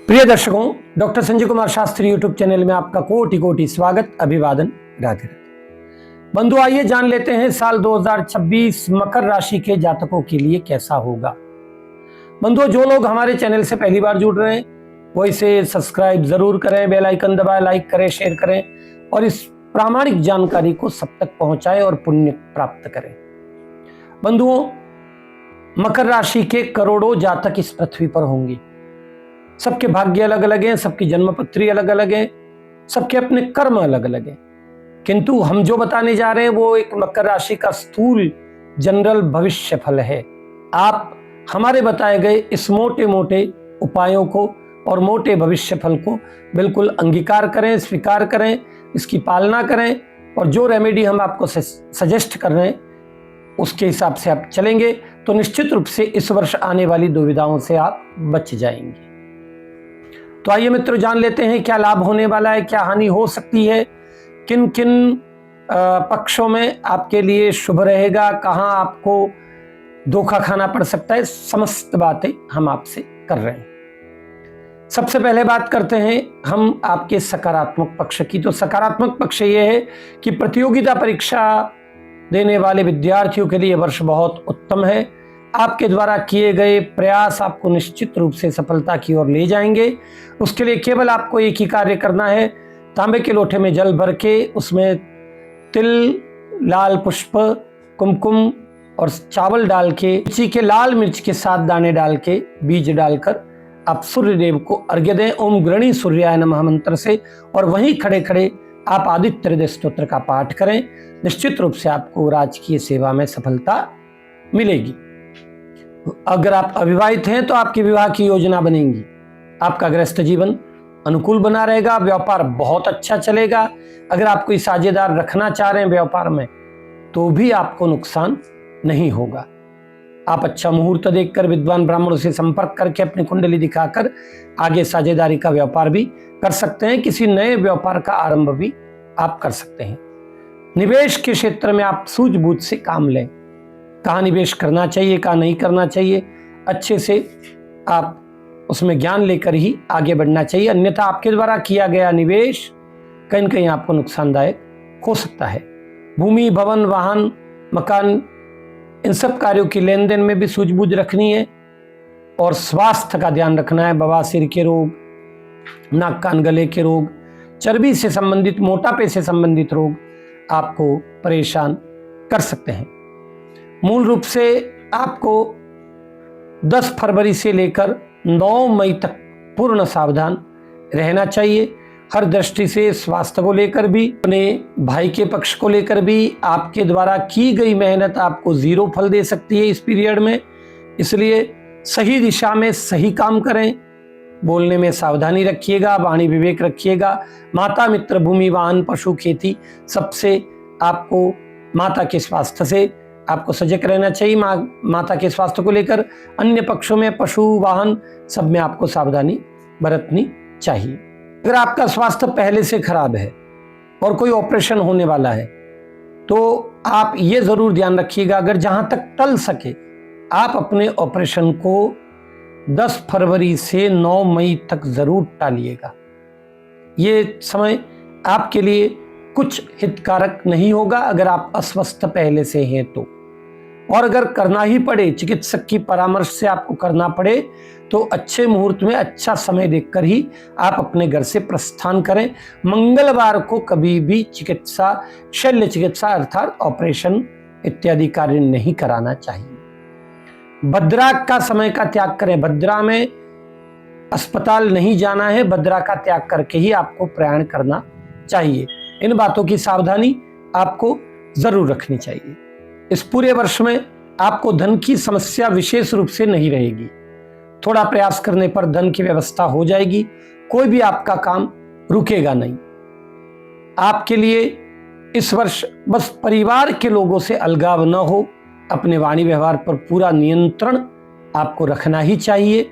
प्रिय दर्शकों, doctor Sanjay Kumar Shastri YouTube channel में आपका कोटि कोटि स्वागत, अभिवादन, राधे राधे। बंधु, आइए जान लेते हैं साल 2026 मकर राशि के जातकों के लिए कैसा होगा। बंधुओं, जो लोग हमारे चैनल से पहली बार जुड़ रहे हैं वो इसे सब्सक्राइब जरूर करें, बेल आइकन दबाएं, लाइक करें, शेयर करें और इस प्रामाणिक जानकारी को सब तक पहुंचाएं और पुण्य प्राप्त करें। बंधुओं, मकर राशि के करोड़ों जातक इस पृथ्वी पर होंगे। सबके भाग्य अलग अलग हैं, सबकी जन्मपत्री अलग अलग है, सबके अपने कर्म अलग अलग हैं। किंतु हम जो बताने जा रहे हैं वो एक मकर राशि का स्थूल जनरल भविष्य फल है। आप हमारे बताए गए इस मोटे मोटे उपायों को और मोटे भविष्य फल को बिल्कुल अंगीकार करें, स्वीकार करें, इसकी पालना करें और जो रेमेडी हम आपको सजेस्ट कर रहे हैं उसके हिसाब से आप चलेंगे तो निश्चित रूप से इस वर्ष आने वाली दुविधाओं से आप बच जाएंगे। तो आइए मित्रों, जान लेते हैं क्या लाभ होने वाला है, क्या हानि हो सकती है, किन किन पक्षों में आपके लिए शुभ रहेगा, कहां आपको धोखा खाना पड़ सकता है, समस्त बातें हम आपसे कर रहे हैं। सबसे पहले बात करते हैं हम आपके सकारात्मक पक्ष की। तो सकारात्मक पक्ष ये है कि प्रतियोगिता परीक्षा देने वाले विद्यार्थियों के लिए वर्ष बहुत उत्तम है। आपके द्वारा किए गए प्रयास आपको निश्चित रूप से सफलता की ओर ले जाएंगे। उसके लिए केवल आपको एक ही कार्य करना है, तांबे के लोटे में जल भर के उसमें तिल, लाल पुष्प, कुमकुम और चावल डाल के, मिर्ची के लाल मिर्च के 7 दाने डाल के, बीज डालकर आप सूर्य देव को अर्घ्य दें ओम गृणी सूर्याय नमः मंत्र से, और वहीं खड़े खड़े आप आदित्य हृदय स्तोत्र का पाठ करें। निश्चित रूप से आपको राजकीय सेवा में सफलता मिलेगी। अगर आप अविवाहित हैं तो आपकी विवाह की योजना बनेगी। आपका गृहस्थ जीवन अनुकूल बना रहेगा, व्यापार बहुत अच्छा चलेगा। अगर आप कोई साझेदार रखना चाह रहे हैं व्यापार में तो भी आपको नुकसान नहीं होगा। आप अच्छा मुहूर्त देखकर विद्वान ब्राह्मणों से संपर्क करके अपनी कुंडली दिखाकर आगे साझेदारी का व्यापार भी कर सकते हैं। किसी नए व्यापार का आरंभ भी आप कर सकते हैं। निवेश के क्षेत्र में आप सूझबूझ से काम लें। कहाँ निवेश करना चाहिए, कहाँ नहीं करना चाहिए, अच्छे से आप उसमें ज्ञान लेकर ही आगे बढ़ना चाहिए। अन्यथा आपके द्वारा किया गया निवेश कहीं न कहीं आपको नुकसानदायक हो सकता है। भूमि, भवन, वाहन, मकान, इन सब कार्यों की लेन देन में भी सूझबूझ रखनी है और स्वास्थ्य का ध्यान रखना है। बवासीर के रोग, नाक कान गले के रोग, चर्बी से संबंधित, मोटापे से संबंधित रोग आपको परेशान कर सकते हैं। मूल रूप से आपको 10 फरवरी से लेकर 9 मई तक पूर्ण सावधान रहना चाहिए। हर दृष्टि से स्वास्थ्य को लेकर भी, अपने भाई के पक्ष को लेकर भी आपके द्वारा की गई मेहनत आपको 0 फल दे सकती है इस पीरियड में। इसलिए सही दिशा में सही काम करें, बोलने में सावधानी रखिएगा, वाणी विवेक रखिएगा। माता, मित्र, भूमि, वाहन, पशु, खेती, सबसे आपको माता के स्वास्थ्य से आपको सजग रहना चाहिए। माता के स्वास्थ्य को लेकर अन्य पक्षों में, पशु, वाहन, सब में आपको सावधानी बरतनी चाहिए। अगर आपका स्वास्थ्य पहले से खराब है और कोई ऑपरेशन होने वाला है तो आप ये जरूर ध्यान रखिएगा, अगर जहां तक टल सके आप अपने ऑपरेशन को 10 फरवरी से 9 मई तक जरूर टालिएगा। ये समय आपके लिए कुछ हितकारक नहीं होगा अगर आप अस्वस्थ पहले से हैं तो। और अगर करना ही पड़े, चिकित्सक की परामर्श से आपको करना पड़े, तो अच्छे मुहूर्त में अच्छा समय देखकर ही आप अपने घर से प्रस्थान करें। मंगलवार को कभी भी चिकित्सा, शल्य चिकित्सा अर्थात ऑपरेशन इत्यादि कार्य नहीं कराना चाहिए। भद्रा का समय का त्याग करें। भद्रा में अस्पताल नहीं जाना है, भद्रा का त्याग करके ही आपको प्रयाण करना चाहिए। इन बातों की सावधानी आपको जरूर रखनी चाहिए। इस पूरे वर्ष में आपको धन की समस्या विशेष रूप से नहीं रहेगी। थोड़ा प्रयास करने पर धन की व्यवस्था हो जाएगी। कोई भी आपका काम रुकेगा नहीं। आपके लिए इस वर्ष बस परिवार के लोगों से अलगाव न हो, अपने वाणी व्यवहार पर पूरा नियंत्रण आपको रखना ही चाहिए।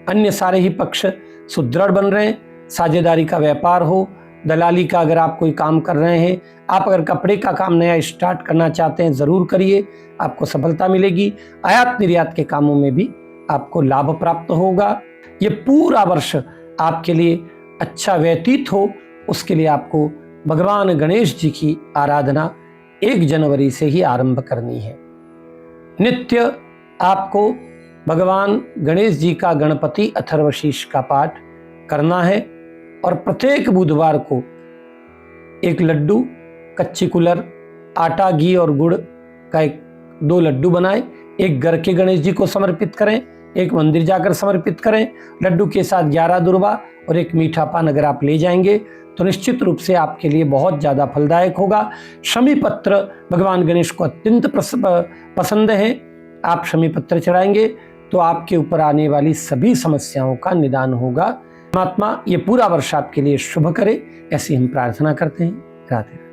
अन्य सारे ही पक्ष सुदृढ़ बन रहे हैं। साझेदारी का व्यापार हो, दलाली का अगर आप कोई काम कर रहे हैं, आप अगर कपड़े का काम नया स्टार्ट करना चाहते हैं जरूर करिए, आपको सफलता मिलेगी। आयात निर्यात के कामों में भी आपको लाभ प्राप्त होगा। ये पूरा वर्ष आपके लिए अच्छा व्यतीत हो, उसके लिए आपको भगवान गणेश जी की आराधना 1 जनवरी से ही आरंभ करनी है। नित्य आपको भगवान गणेश जी का गणपति अथर्वशीष का पाठ करना है और प्रत्येक बुधवार को एक लड्डू, कच्ची कुलर, आटा, घी और गुड़ का 2 लड्डू बनाएं, एक घर के गणेश जी को समर्पित करें, एक मंदिर जाकर समर्पित करें। लड्डू के साथ 11 दुर्वा और एक मीठा पान अगर आप ले जाएंगे तो निश्चित रूप से आपके लिए बहुत ज़्यादा फलदायक होगा। शमी पत्र भगवान गणेश को अत्यंत पसंद है। आप शमी पत्र चढ़ाएंगे तो आपके ऊपर आने वाली सभी समस्याओं का निदान होगा। परमात्मा ये पूरा वर्ष आपके लिए शुभ करे, ऐसी हम प्रार्थना करते हैं। राधे।